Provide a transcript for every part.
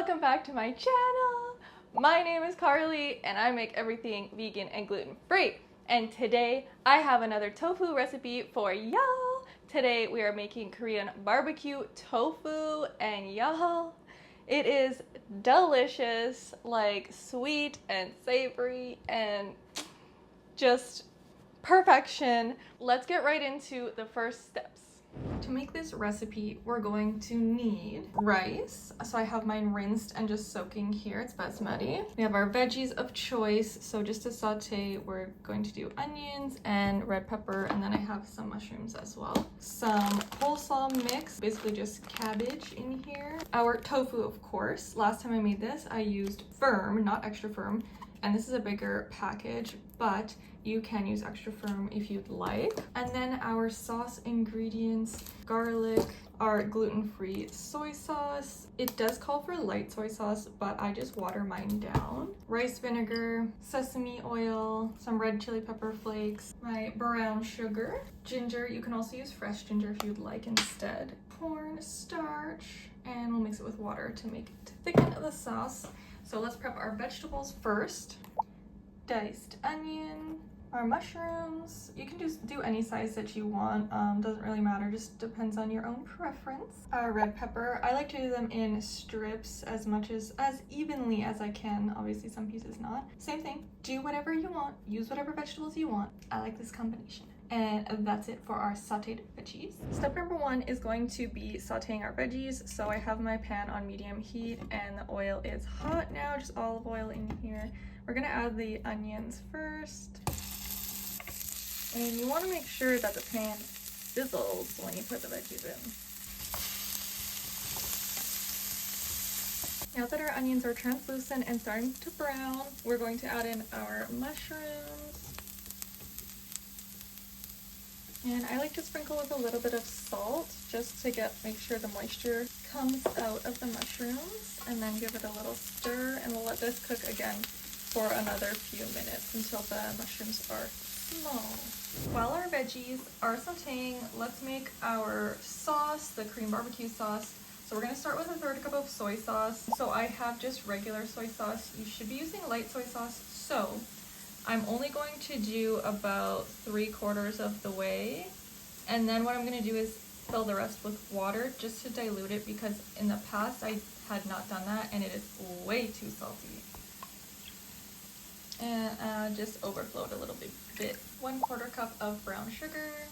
Welcome back to my channel. My name is Carly and I make everything vegan and gluten-free. And today I have another tofu recipe for y'all. Today we are making Korean barbecue tofu and y'all, it is delicious, like sweet and savory and just perfection. Let's get right into the first steps. To make this recipe, we're going to need rice. So I have mine rinsed and just soaking here. It's basmati. We have our veggies of choice. So just to saute, we're going to do onions and red pepper, and then I have some mushrooms as well. Some coleslaw mix, basically just cabbage in here. Our tofu, of course. Last time I made this, I used firm, not extra firm. And this is a bigger package, but you can use extra firm if you'd like. And then our sauce ingredients, garlic, our gluten-free soy sauce. It does call for light soy sauce, but I just water mine down. Rice vinegar, sesame oil, some red chili pepper flakes, my brown sugar, ginger. You can also use fresh ginger if you'd like instead. Cornstarch, and we'll mix it with water to thicken the sauce. So let's prep our vegetables first. Diced onion, our mushrooms. You can just do any size that you want. Doesn't really matter, just depends on your own preference. Our red pepper, I like to do them in strips as evenly as I can. Obviously some pieces not. Same thing, do whatever you want, use whatever vegetables you want. I like this combination. And that's it for our sauteed veggies. Step number one is going to be sauteing our veggies. So I have my pan on medium heat and the oil is hot now, just olive oil in here. We're gonna add the onions first. And you wanna make sure that the pan sizzles when you put the veggies in. Now that our onions are translucent and starting to brown, we're going to add in our mushrooms. And I like to sprinkle with a little bit of salt just to make sure the moisture comes out of the mushrooms, and then give it a little stir, and we'll let this cook again for another few minutes until the mushrooms are small. While our veggies are sauteing, let's make our sauce, the Korean barbecue sauce. So we're going to start with a third cup of soy sauce. So I have just regular soy sauce. You should be using light soy sauce. So I'm only going to do about 3/4 of the way, and then what I'm going to do is fill the rest with water just to dilute it, because in the past I had not done that and it is way too salty. And just overflowed a little bit. 1/4 cup of brown sugar,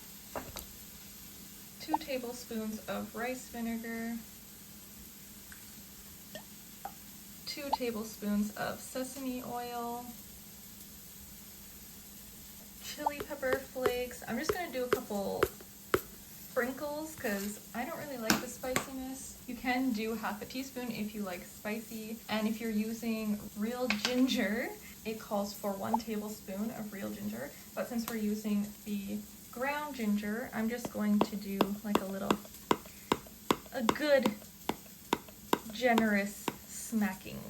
2 tablespoons of rice vinegar, 2 tablespoons of sesame oil, chili pepper flakes. I'm just gonna do a couple sprinkles because I don't really like the spiciness. You can do 1/2 teaspoon if you like spicy, and if you're using real ginger, it calls for 1 tablespoon of real ginger, but since we're using the ground ginger, I'm just going to do like a good generous smacking.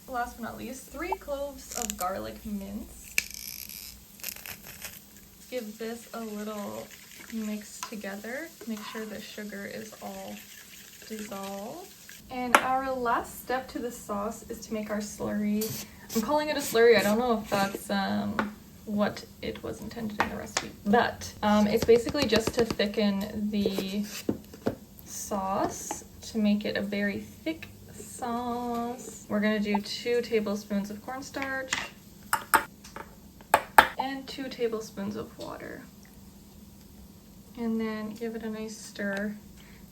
Last but not least, 3 cloves of garlic minced. Give this a little mix together. Make sure the sugar is all dissolved. And our last step to the sauce is to make our slurry. I'm calling it a slurry. I don't know if that's what it was intended in the recipe, but it's basically just to thicken the sauce, to make it a very thick sauce. We're gonna do 2 tablespoons of cornstarch and 2 tablespoons of water, and then give it a nice stir.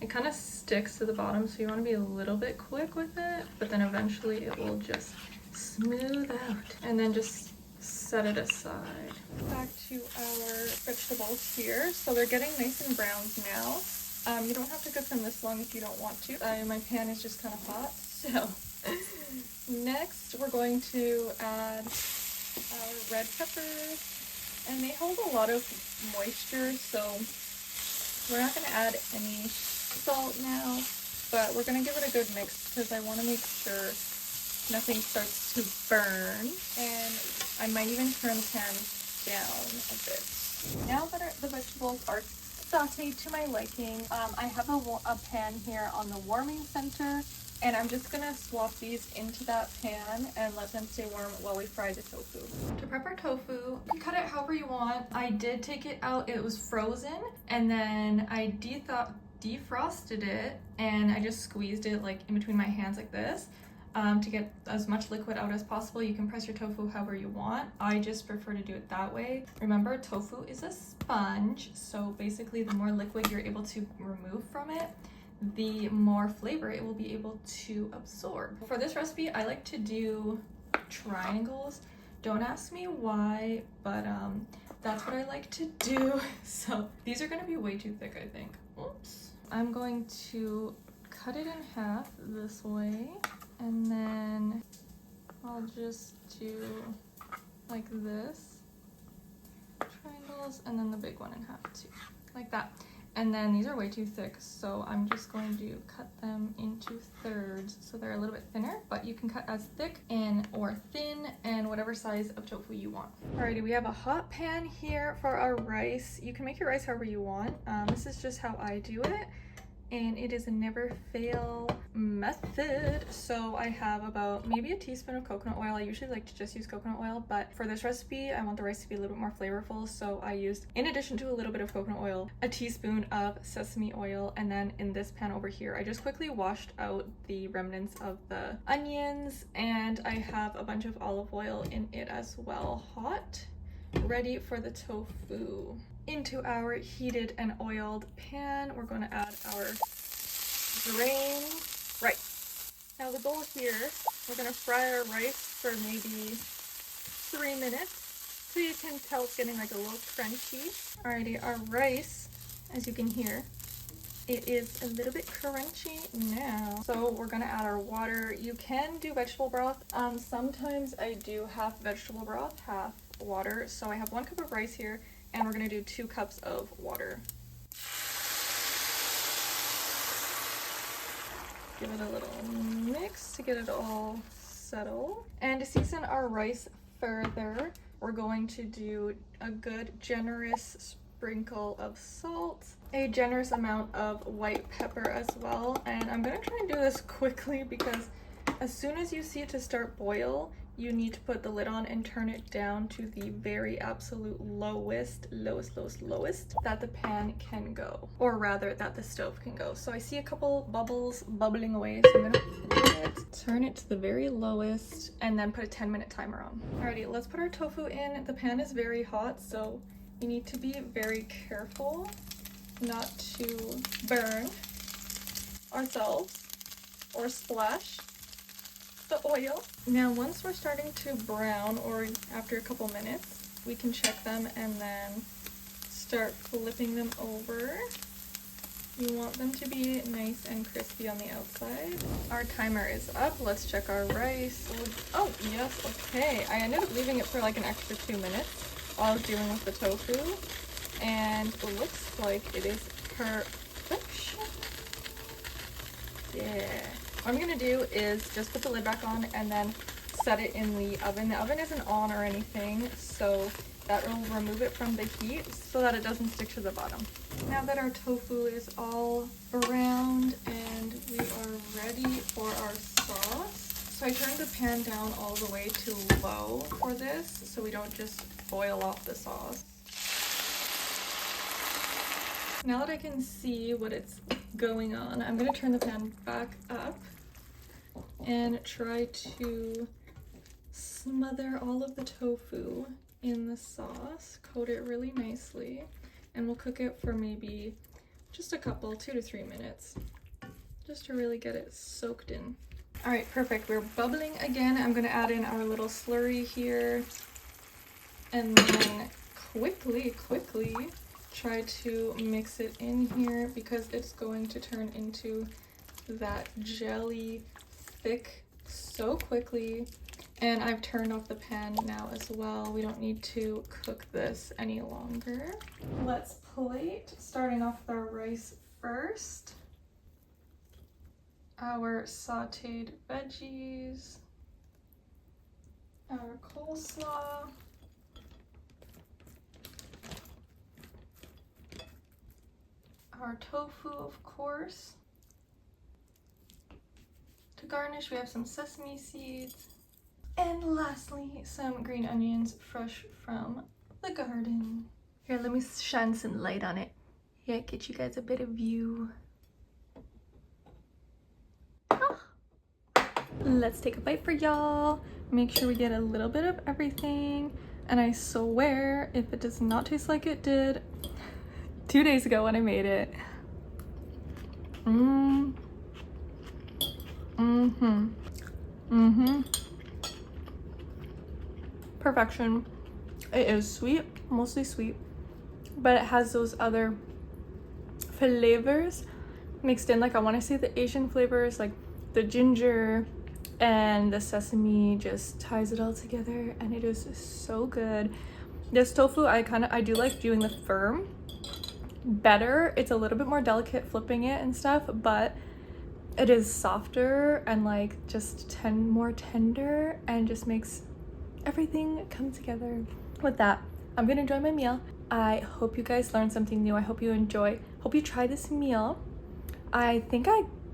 It kind of sticks to the bottom, so you want to be a little bit quick with it, but then eventually it will just smooth out, and then just set it aside. Back to our vegetables here. So they're getting nice and browned now. You don't have to cook them this long if you don't want to. My pan is just kind of hot. So next we're going to add our red peppers, and they hold a lot of moisture, so we're not going to add any salt now, but we're going to give it a good mix because I want to make sure nothing starts to burn, and I might even turn the pan down a bit. Now that the vegetables are sauteed to my liking, I have a pan here on the warming center And I'm just gonna swap these into that pan and let them stay warm while we fry the tofu. To prep our tofu, you can cut it however you want. I did take it out, it was frozen, and then I defrosted it, and I just squeezed it like in between my hands like this to get as much liquid out as possible. You can press your tofu however you want. I just prefer to do it that way. Remember, tofu is a sponge, so basically the more liquid you're able to remove from it, the more flavor it will be able to absorb. For this recipe, I like to do triangles. Don't ask me why, but that's what I like to do. So these are gonna be way too thick, I think. Oops. I'm going to cut it in half this way, and then I'll just do like this, triangles, and then the big one in half too, like that. And then these are way too thick, so I'm just going to cut them into thirds so they're a little bit thinner, but you can cut as thick and or thin and whatever size of tofu you want. Alrighty, we have a hot pan here for our rice. You can make your rice however you want. This is just how I do it, and it is a never fail method. So I have about maybe a teaspoon of coconut oil. I usually like to just use coconut oil, but for this recipe I want the rice to be a little bit more flavorful, so I used, in addition to a little bit of coconut oil, a teaspoon of sesame oil. And then in this pan over here, I just quickly washed out the remnants of the onions, and I have a bunch of olive oil in it as well, hot, ready for the tofu. Into our heated and oiled pan, we're going to add our drained rice. Now the goal here, we're going to fry our rice for maybe 3 minutes, so you can tell it's getting like a little crunchy. Alrighty, our rice, as you can hear, it is a little bit crunchy now. So we're going to add our water. You can do vegetable broth. Sometimes I do half vegetable broth, half water. So I have 1 cup of rice here, and we're going to do 2 cups of water. Give it a little mix to get it all settled. And to season our rice further, we're going to do a good generous sprinkle of salt, a generous amount of white pepper as well. And I'm going to try and do this quickly because as soon as you see it to start boil, you need to put the lid on and turn it down to the very absolute lowest that the pan can go, or rather that the stove can go. So I see a couple bubbles bubbling away, so I'm gonna turn it to the very lowest and then put a 10-minute timer on. Alrighty, let's put our tofu in. The pan is very hot, so you need to be very careful not to burn ourselves or splash the oil. Now once we're starting to brown, or after a couple minutes, we can check them and then start flipping them over. You want them to be nice and crispy on the outside. Our timer is up. Let's check our rice. Oh yes, okay. I ended up leaving it for like an extra 2 minutes while I was dealing with the tofu, and it looks like it is perfection. Yeah. What I'm gonna do is just put the lid back on and then set it in the oven. The oven isn't on or anything, so that will remove it from the heat so that it doesn't stick to the bottom. Now that our tofu is all browned and we are ready for our sauce, so I turned the pan down all the way to low for this so we don't just boil off the sauce. Now that I can see what it's going on, I'm going to turn the pan back up and try to smother all of the tofu in the sauce, coat it really nicely, and we'll cook it for maybe just a couple, 2 to 3 minutes, just to really get it soaked in. All right, perfect. We're bubbling again. I'm going to add in our little slurry here, and then quickly try to mix it in here because it's going to turn into that jelly thick so quickly. And I've turned off the pan now as well. We don't need to cook this any longer. Let's plate, starting off with our rice first. Our sauteed veggies, our coleslaw, our tofu, of course, To garnish, we have some sesame seeds. And lastly, some green onions fresh from the garden. Here, let me shine some light on it. Yeah, get you guys a bit of view. Ah. Let's take a bite for y'all. Make sure we get a little bit of everything. And I swear, if it does not taste like it did 2 days ago when I made it. Perfection. It is sweet, mostly sweet, but it has those other flavors mixed in. Like, I want to say the Asian flavors, like the ginger and the sesame just ties it all together, and it is so good. This tofu, I do like doing the firm better. It's a little bit more delicate flipping it and stuff, but it is softer and like just more tender, and just makes everything come together. With that, I'm gonna enjoy my meal. I hope you guys learned something new. I hope you hope you try this meal. I think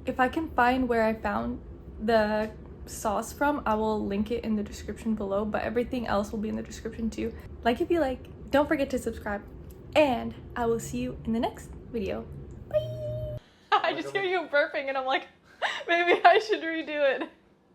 if I can find where I found the sauce from, I will link it in the description below, but everything else will be in the description too. Like if you like, don't forget to subscribe, and I will see you in the next video. Bye. I just hear you burping and I'm like, maybe I should redo it.